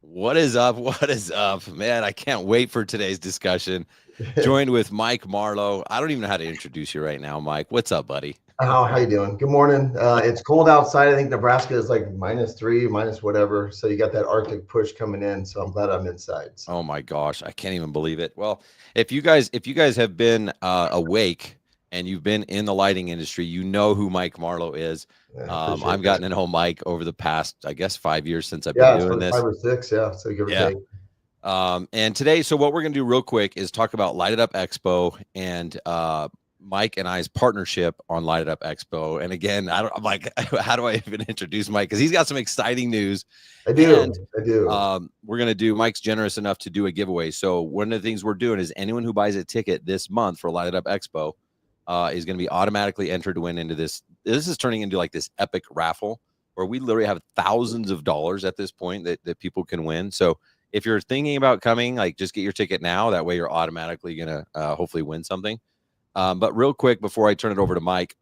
What is up? What is up, man? I can't wait for today's discussion. Joined with Mike Marlow. I don't even know how to introduce you right now, Mike. What's up, buddy? How you doing? Good morning. It's cold outside. I think Nebraska is like -3, minus whatever. So you got that Arctic push coming in. So I'm glad I'm inside. So Oh my gosh, I can't even believe it. Well, if you guys have been awake and you've been in the lighting industry, you know who Mike Marlow is. yeah, appreciate I've that. gotten to know Mike over the past, I guess, 5 years since I've been Yeah, it's doing for five this. or six. Yeah, so give or Yeah. take. And today, so what we're going to do real quick is talk about Light It Up Expo and Mike and I's partnership on Light It Up Expo. And again, I'm like, how do I even introduce Mike? Because he's got some exciting news. I And do. I do. we're going to do, Mike's generous enough to do a giveaway. So one of the things we're doing is anyone who buys a ticket this month for Light It Up Expo is going to be automatically entered to win into this. This is turning into like this epic raffle where we literally have thousands of dollars at this point that people can win. So if you're thinking about coming, like just get your ticket now. That way you're automatically going to hopefully win something. But real quick, before I turn it over to Mike,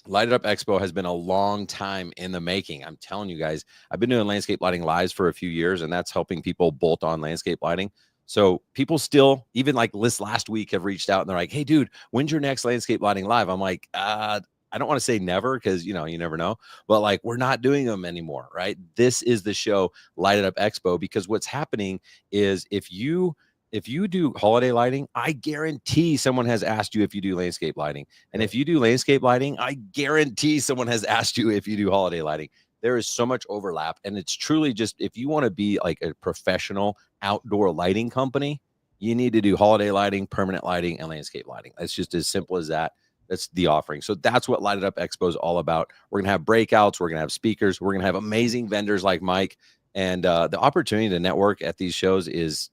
Light It Up Expo has been a long time in the making. I'm telling you guys, I've been doing landscape lighting lives for a few years, and that's helping people bolt on landscape lighting. So people still, even like this last week, have reached out and they're like, "Hey, dude, when's your next landscape lighting live?" I'm like, I don't want to say never because you never know, but like we're not doing them anymore, right? This is the show, Light It Up Expo, because what's happening is if you do holiday lighting, I guarantee someone has asked you if you do landscape lighting. And Yeah. if you do landscape lighting, I guarantee someone has asked you if you do holiday lighting. There is so much overlap. And it's truly just if you want to be like a professional outdoor lighting company, you need to do holiday lighting, permanent lighting, and landscape lighting. It's just as simple as that. That's the offering. So that's what Light It Up Expo is all about. We're going to have breakouts. We're going to have speakers. We're going to have amazing vendors like Mike. And the opportunity to network at these shows is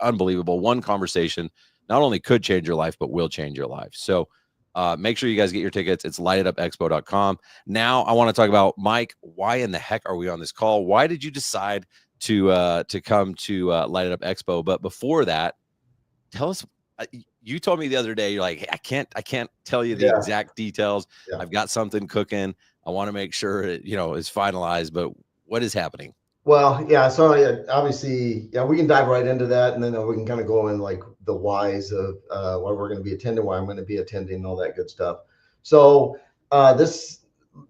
unbelievable. One conversation not only could change your life, but will change your life. So make sure you guys get your tickets. It's lightitupexpo.com. Now I want to talk about Mike. Why in the heck are we on this call? Why did you decide to come to Light It Up Expo? But before that, tell us. You told me the other day, you're like, hey, I can't tell you the Yeah. exact details. Yeah. I've got something cooking. I want to make sure it, is finalized. But what is happening? Well, yeah. So yeah, obviously, yeah, we can dive right into that, and then we can kind of go in like the whys of why we're going to be attending, why I'm going to be attending, and all that good stuff. So this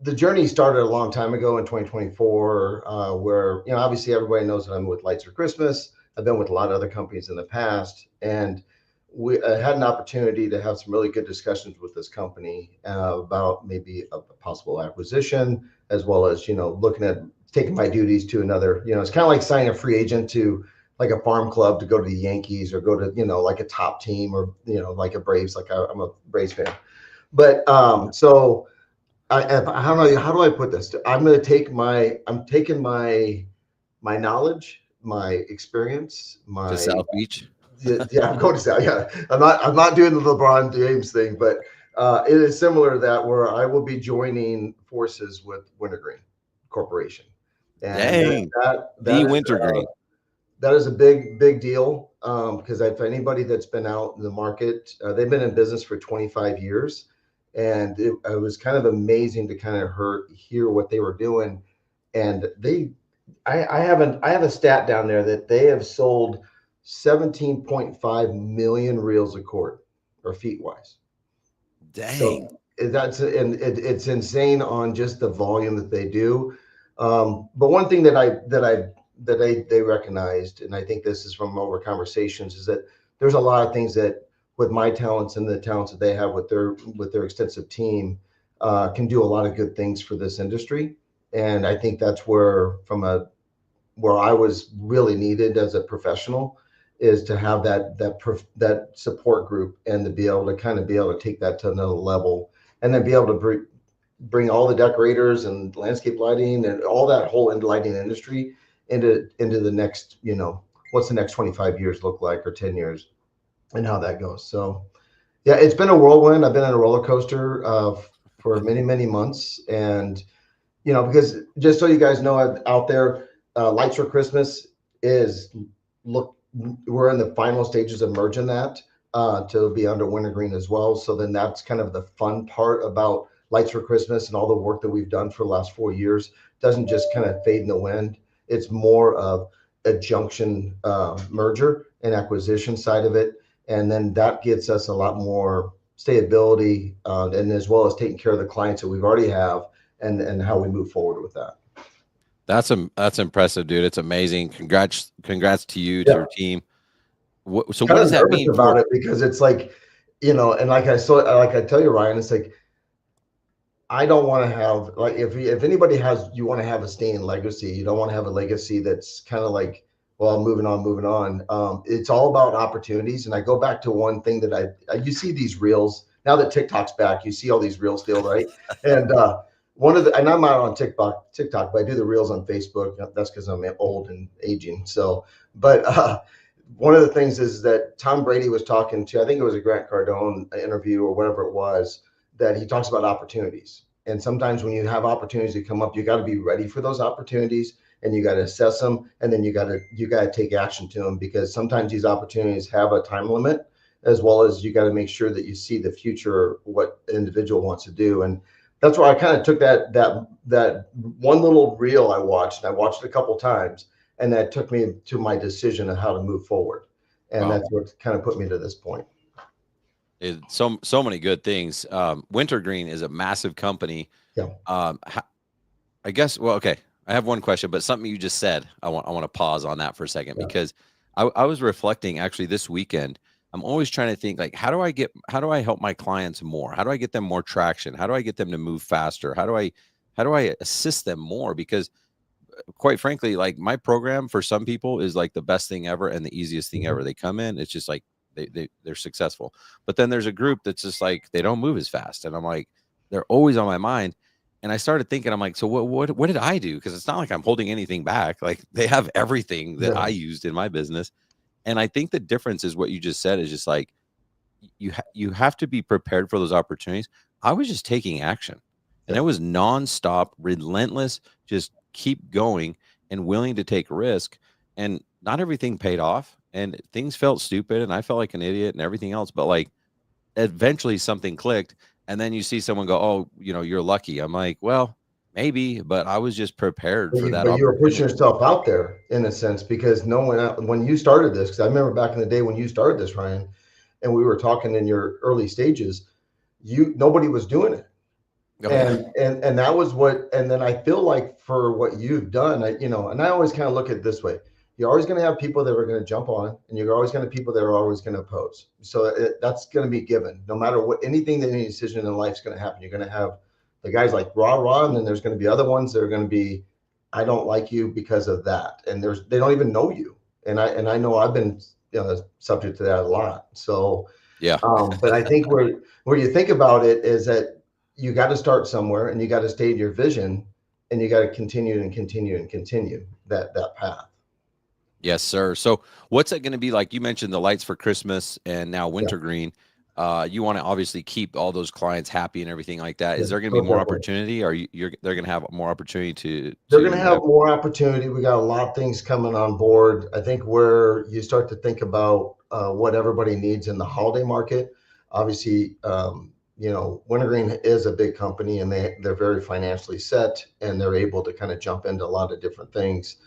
the journey started a long time ago in 2024, where obviously everybody knows that I'm with Lights for Christmas. I've been with a lot of other companies in the past, and we had an opportunity to have some really good discussions with this company about maybe a possible acquisition, as well as looking at taking my duties to another. It's kind of like signing a free agent to like a farm club to go to the Yankees, or go to like a top team, or like a Braves. Like I'm a Braves fan, but so how do I put this? I'm taking my knowledge, my experience, To my South Beach? yeah, I'm going to say, yeah. I'm not doing the LeBron James thing, but it is similar to that, where I will be joining forces with Wintergreen Corporation, and Dang, the wintergreen. that is a big deal, because if anybody that's been out in the market, they've been in business for 25 years, and it was kind of amazing to kind of hear what they were doing, and I have a stat down there that they have sold 17.5 million reels of cord, or feet wise. So Dang. it's insane on just the volume that they do. But one thing that they recognized, and I think this is from over conversations, is that there's a lot of things that with my talents and the talents that they have with their extensive team, can do a lot of good things for this industry. And I think that's where I was really needed as a professional, is to have that support group, and to be able to take that to another level, and then be able to bring all the decorators and landscape lighting and all that whole lighting industry into the next, what's the next 25 years look like, or 10 years, and how that goes. So yeah, it's been a whirlwind. I've been in a roller coaster for many months, and because just so you guys know out there, Lights for Christmas is look. We're in the final stages of merging that to be under Wintergreen as well. So then that's kind of the fun part about Lights for Christmas, and all the work that we've done for the last 4 years doesn't just kind of fade in the wind. It's more of a junction merger and acquisition side of it. And then that gets us a lot more stability, and as well as taking care of the clients that we've already have, and how we move forward with that. That's impressive, dude. It's amazing. Congrats to you, to Yeah. your team. So what Kind does of that nervous mean about for? it because it's like, and like I tell you, Ryan, it's like, I don't want to have, like, if anybody has, you want to have a staying legacy. You don't want to have a legacy that's kind of like, well, moving on, moving on. It's all about opportunities. And I go back to one thing that you see these reels now that TikTok's back. You see all these reels still, right? And and I'm not on TikTok, but I do the reels on Facebook. That's because I'm old and aging. So, but one of the things is that Tom Brady was talking to, I think it was a Grant Cardone interview or whatever it was, that he talks about opportunities. And sometimes when you have opportunities that come up, you got to be ready for those opportunities, and you got to assess them, and then you got to take action to them, because sometimes these opportunities have a time limit, as well as you got to make sure that you see the future, what the individual wants to do. And that's where I kind of took that one little reel I watched, and I watched it a couple of times, and that took me to my decision of how to move forward. And Wow, that's what kind of put me to this point. so many good things. Wintergreen is a massive company. Yeah. Ho I guess, well, okay, I have one question, but something you just said, I want to pause on that for a second, Yeah. because I was reflecting actually this weekend. I'm always trying to think, like, how do I help my clients more? How do I get them more traction? How do I get them to move faster? How do I assist them more? Because quite frankly, like, my program for some people is like the best thing ever and the easiest thing Mhm. ever. They come in, it's just like they're successful. But then there's a group that's just like they don't move as fast. And I'm like, they're always on my mind. And I started thinking, I'm like, so what did I do? Because it's not like I'm holding anything back. Like, they have everything that I Yeah. used in my business. And I think the difference is what you just said is just like you have to be prepared for those opportunities. I was just taking action, and Yeah. it was nonstop, relentless, just keep going and willing to take risk. And not everything paid off, and things felt stupid, and I felt like an idiot and everything else. But like, eventually something clicked, and then you see someone go, "Oh, you're lucky." I'm like, "Well, maybe, but I was just prepared But for you, that but you were pushing opportunity." yourself out there in a sense, because no one, when you started this, because I remember back in the day when you started this, Ryan, and we were talking in your early stages, nobody was doing it. Oh yeah, And that was what, and then I feel like for what you've done, and I always kind of look at it this way. You're always going to have people that are going to jump on, and you're always going to have people that are always going to oppose. So that's going to be given, no matter what, anything that any decision in life is going to happen. You're going to have the guys like rah rah, and then there's going to be other ones that are going to be, I don't like you because of that, and they don't even know you. And I know I've been, subject to that a lot. So yeah. but I think where you think about it is that you got to start somewhere, and you got to state your vision, and you got to continue and continue and continue that path. Yes, sir. So what's it going to be like? You mentioned the lights for Christmas and now Yeah, wintergreen. You want to obviously keep all those clients happy and everything like that. yeah, Is there going to be most more definitely. opportunity? Or they're going to have more opportunity They're going to to have have? more opportunity. We got a lot of things coming on board. I think where you start to think about what everybody needs in the holiday market. Obviously, Wintergreen is a big company, and they're very financially set, and they're able to kind of jump into a lot of different things.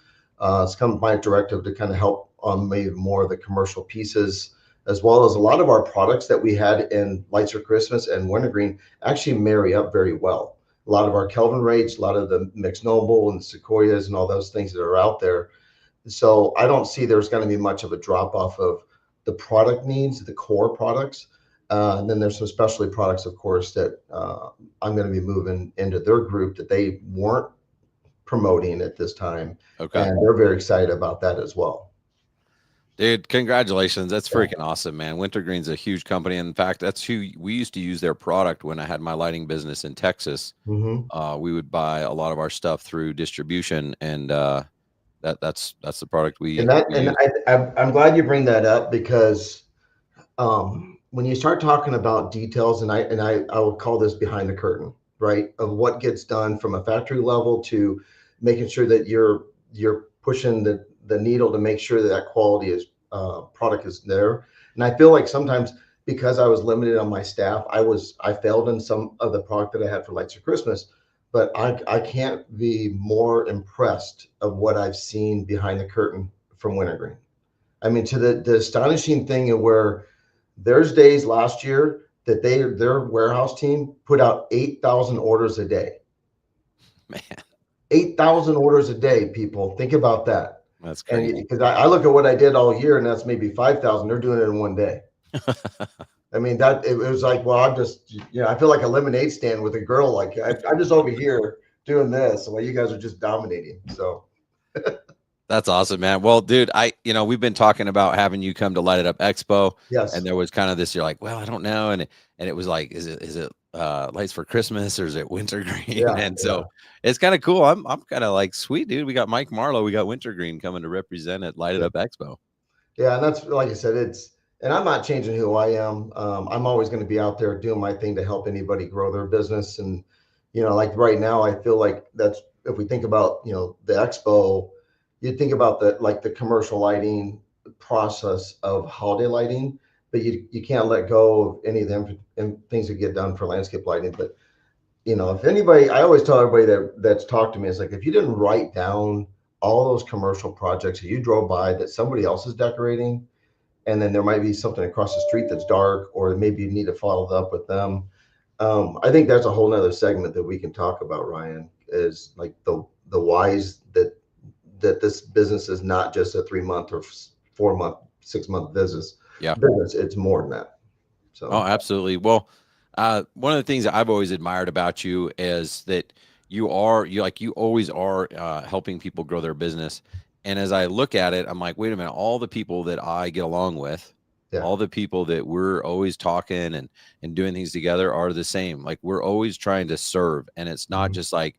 It's come my directive to kind of help on maybe more of the commercial pieces, as well as a lot of our products that we had in Lights for Christmas and Wintergreen actually marry up very well. A lot of our Kelvin rates, a lot of the mixed noble and the sequoias and all those things that are out there. So I don't see there's going to be much of a drop off of the product needs, the core products. And then there's some specialty products, of course, that I'm going to be moving into their group that they weren't promoting at this time. Okay. And they're very excited about that as well. Dude, congratulations. That's Yeah. freaking awesome, man. Wintergreen's a huge company. In fact, that's who we used to use their product when I had my lighting business in Texas. Hmm. We would buy a lot of our stuff through distribution, and that's the product And we and use. I'm glad you bring that up, because when you start talking about details, and I will call this behind the curtain, right, of what gets done from a factory level to making sure that you're pushing the needle to make sure that that quality is product is there. And I feel like sometimes, because I was limited on my staff, I failed in some of the product that I had for Lights of Christmas. But I can't be more impressed of what I've seen behind the curtain from Wintergreen. I mean, to the astonishing thing of where there's days last year that their warehouse team put out 8,000 orders a day. Man, 8,000 orders a day, people. Think about that. that's And crazy. because I look at what I did all year, and that's maybe 5,000. They're doing it in one day. I mean, that it was like, well, I'm just, I feel like a lemonade stand with a girl. Like I'm just over here doing this while you guys are just dominating. So That's awesome, man. Well, dude, we've been talking about having you come to Light It Up Expo, and yes, there was kind of this. You're like, well, I don't know, and it was like, is it lights for Christmas or is it wintergreen? yeah, And yeah, so it's kind of cool. I'm kind of like, sweet, dude. We got Mike Marlow, we got wintergreen coming to represent at Light It yeah, Up Expo. yeah. And that's like I said, and I'm not changing who I am. I'm always going to be out there doing my thing to help anybody grow their business. And like right now, I feel like that's if we think about the expo, you think about the commercial lighting process of holiday lighting, but you can't let go of any of them and things that get done for landscape lighting. But if anybody, I always tell everybody that's talked to me, it's like if you didn't write down all those commercial projects that you drove by that somebody else is decorating, and then there might be something across the street that's dark, or maybe you need to follow up with them. I think that's a whole nother segment that we can talk about, Ryan, is like the whys that this business is not just a 3 month or 4 month, 6 month business. Yeah. It's more than that. Oh, So absolutely. Well, one of the things that I've always admired about you is that you always are helping people grow their business. And as I look at it, I'm like, wait a minute, all the people that I get along with, yeah, all the people that we're always talking and doing things together are the same. Like we're always trying to serve, and it's not mhm, just like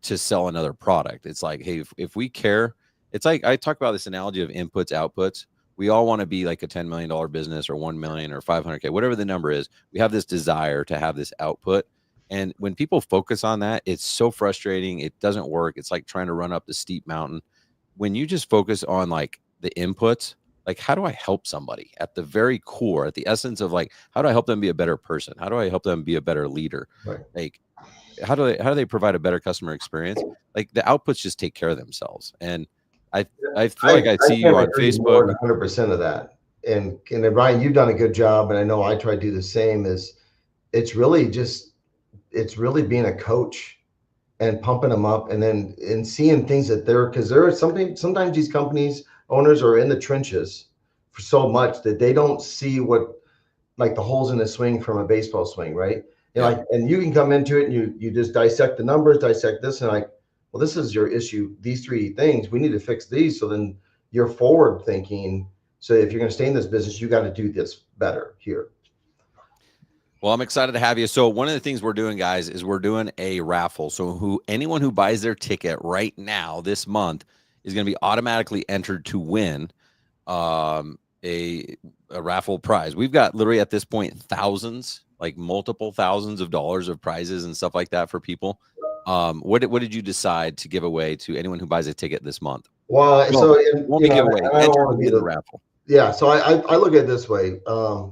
to sell another product. It's like, hey, if we care, it's like I talk about this analogy of inputs, outputs. We all want to be like a $10 million business or 1 million or 500K, whatever the number is. We have this desire to have this output. And when people focus on that, it's so frustrating. It doesn't work. It's like trying to run up the steep mountain. When you just focus on like the inputs, like how do I help somebody at the very core, at the essence of like, how do I help them be a better person? How do I help them be a better leader? right. Like, how do they provide a better customer experience? Like the outputs just take care of themselves. And I I feel like I I see you can't on agree more Facebook. than 100% of that. And then, Ryan, you've done a good job, and I know I try to do the same. It's really just it's really being a coach and pumping them up, and then and seeing things that because there are sometimes these companies owners are in the trenches for so much that they don't see what like the holes in the swing from a baseball swing, right? And Yep. like, and you can come into it and you just dissect the numbers, dissect this, and like, well, this is your issue. These three things we need to fix these. So then you're forward thinking. So if you're going to stay in this business, you got to do this better here. Well, I'm excited to have you. So one of the things we're doing, guys, is we're doing a raffle. So anyone who buys their ticket right now this month is going to be automatically entered to win a raffle prize. We've got literally at this point thousands, like multiple thousands of dollars of prizes and stuff like that for people. What did you decide to give away to anyone who buys a ticket this month? Well, Well, so won't be giveaway. and I don't Enter want to to be win the the raffle. yeah. So I look at it this way.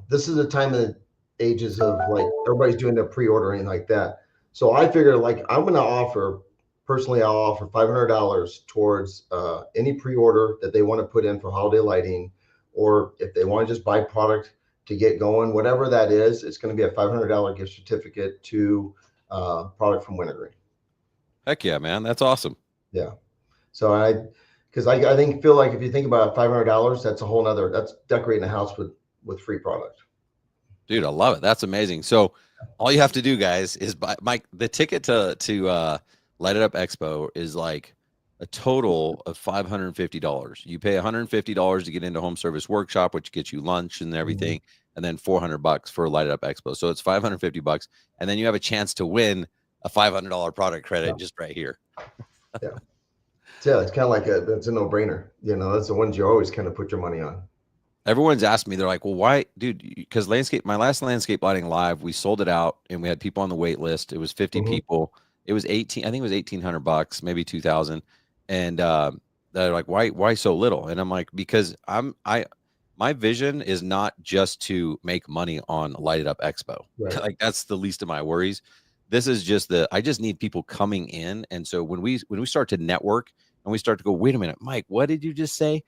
This is a time of the ages of like everybody's doing their pre-ordering like that. So I figure like I'm going to offer personally, I'll offer $500 towards any pre-order that they want to put in for holiday lighting, or if they want to just buy product to get going, whatever that is, it's going to be a $500 gift certificate to product from Wintergreen. Heck yeah, man. That's awesome. Yeah. So because I think feel like if you think about $500, that's a whole nother, that's decorating a house with free product. Dude, I love it. That's amazing. So all you have to do, guys, is buy Mike. The ticket to Light It Up Expo is like a total of $550. You pay $150 to get into Home Service Workshop, which gets you lunch and everything, and then $400 for Light It Up Expo. So it's $550, and then you have a chance to win a $500 product credit just right here. Yeah. Yeah, it's kind of like that's a no-brainer. That's the ones you always kind of put your money on. Everyone's asked me, they're like, well, why, dude? Because my last landscape lighting live, we sold it out and we had people on the wait list. It was 50 Mhm. people. It was 18, I think it was $1,800, maybe 2,000. And they're like, why so little? And I'm like, because my vision is not just to make money on Light It Up Expo. Right. Like that's the least of my worries. This is just I just need people coming in. And so when we start to network and we start to go, wait a minute, Mike, what did you just say?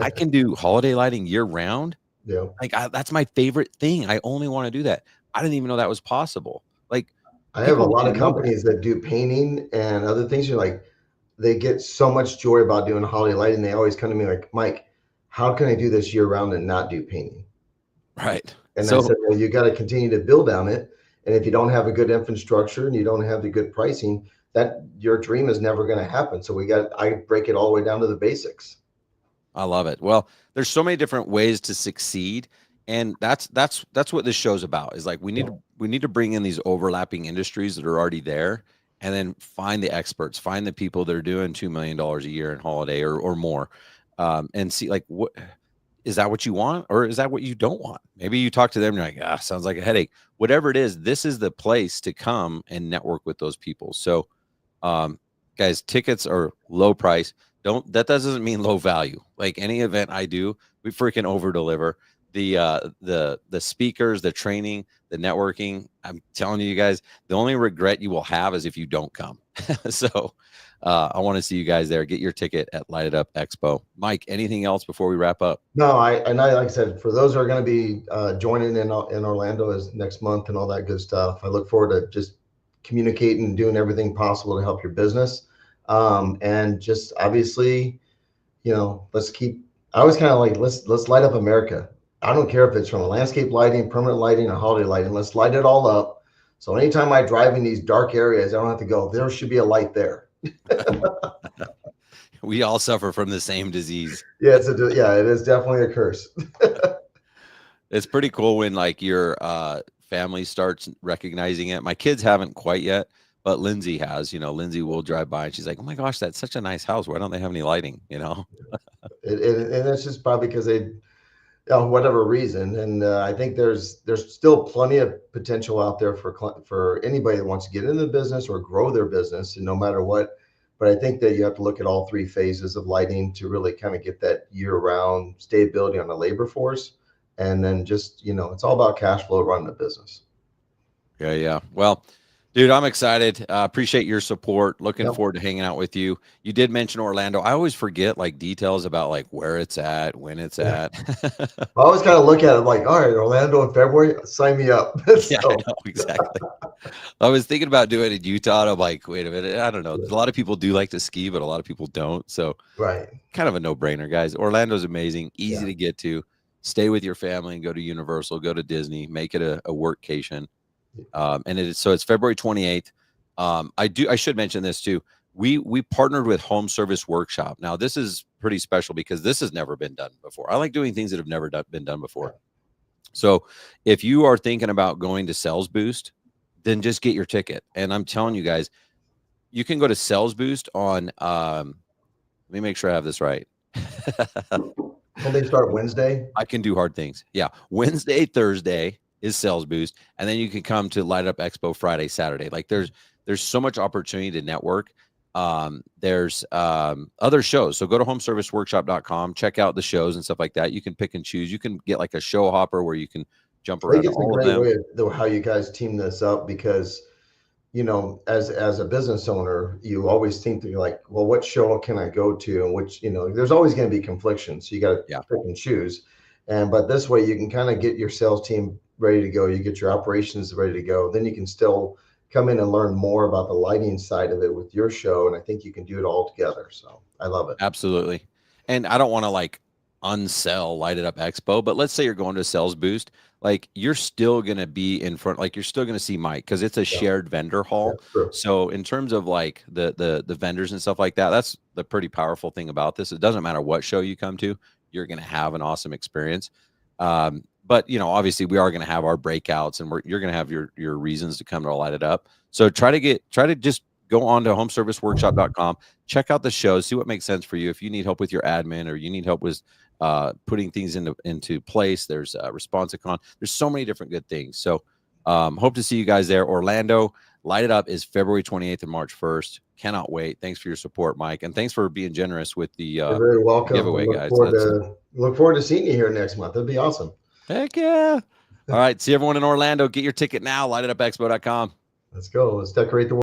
I can do holiday lighting year round. Yeah. Like that's my favorite thing. I only want to do that. I didn't even know that was possible. Like I have a people need lot to of know that. companies that do painting and other things. You're like, they get so much joy about doing holiday lighting. They always come to me like, Mike, how can I do this year round and not do painting? Right. And I So said, well, you got to continue to build on it. And if you don't have a good infrastructure and you don't have the good pricing, that your dream is never going to happen. So I break it all the way down to the basics. I love it. Well, there's so many different ways to succeed, and that's what this show's about. Is like we need to bring in these overlapping industries that are already there, and then find the experts, find the people that are doing $2 million a year in holiday or more, and see like what is that what you want or is that what you don't want? Maybe you talk to them and you're like, ah, sounds like a headache. Whatever it is, this is the place to come and network with those people. So um, guys, tickets are low price. Don't that doesn't mean low value. Like any event I do, we freaking over deliver. The speakers, the training, the networking. I'm telling you guys, the only regret you will have is if you don't come. So I want to see you guys there. Get your ticket at Light It Up Expo. Mike, anything else before we wrap up? No, like I said, for those who are going to be joining in Orlando is next month and all that good stuff, I look forward to just communicating and doing everything possible to help your business. And just obviously, let's keep. I was kind of like, let's light up America. I don't care if it's from a landscape lighting, permanent lighting, or holiday lighting. Let's light it all up. So anytime I drive in these dark areas, I don't have to go. There should be a light there. We all suffer from the same disease. Yeah, it is definitely a curse. It's pretty cool when like your family starts recognizing it. My kids haven't quite yet, but Lindsay has. Lindsay will drive by and she's like, "Oh my gosh, that's such a nice house. Why don't they have any lighting?" And it's just probably because they, whatever reason. And I think there's still plenty of potential out there for anybody that wants to get into the business or grow their business, and no matter what. But I think that you have to look at all three phases of lighting to really kind of get that year-round stability on the labor force. And then just, it's all about cash flow running a business. Yeah, yeah. Well, dude, I'm excited. Appreciate your support. Looking Yep. forward to hanging out with you. You did mention Orlando. I always forget like details about like where it's at, when it's Yeah. at. I always kind of look at it like, all right, Orlando in February, sign me up. Yeah, I know exactly. I was thinking about doing it in Utah. And I'm like, wait a minute. I don't know. A lot of people do like to ski, but a lot of people don't. So Right. kind of a no-brainer, guys. Orlando's amazing, easy Yeah. to get to. Stay with your family and go to Universal, go to Disney, make it a workcation. And it's February 28th. I should mention this too. We partnered with Home Service Workshop. Now this is pretty special because this has never been done before. I like doing things that have never been done before. So if you are thinking about going to Sales Boost, then just get your ticket. And I'm telling you guys, you can go to Sales Boost on let me make sure I have this right. Don't they start Wednesday? I can do hard things. Yeah. Wednesday, Thursday is Sales Boost. And then you can come to Light Up Expo Friday, Saturday. Like there's so much opportunity to network. There's other shows. So go to homeserviceworkshop.com, check out the shows and stuff like that. You can pick and choose. You can get like a show hopper where you can jump I think around to it's a all of great them. way of how you guys team this up because, as a business owner, you always think that you're like, well, what show can I go to? And which, there's always going to be confliction. So you got to pick and choose. But this way you can kind of get your sales team ready to go. You get your operations ready to go. Then you can still come in and learn more about the lighting side of it with your show. And I think you can do it all together. So I love it. Absolutely. And I don't want to like unsell Light It Up Expo, but let's say you're going to Sales Boost, like you're still going to be in front, like you're still going to see Mike because it's a shared vendor hall. So in terms of like the vendors and stuff like that, that's the pretty powerful thing about this. It doesn't matter what show you come to, you're going to have an awesome experience. But obviously we are going to have our breakouts and you're going to have your reasons to come to Light It Up. So try to just go on to homeserviceworkshop.com, check out the shows, see what makes sense for you. If you need help with your admin or you need help with putting things into place, there's Responsicon. There's so many different good things. So hope to see you guys there. Orlando, Light It Up is February 28th and March 1st. Cannot wait. Thanks for your support, Mike. And thanks for being generous with the You're very welcome. giveaway, guys. Look forward to seeing you here next month. That'd be awesome. Heck yeah. All right. See everyone in Orlando. Get your ticket now. LightItUpExpo.com. Let's go. Let's decorate the world.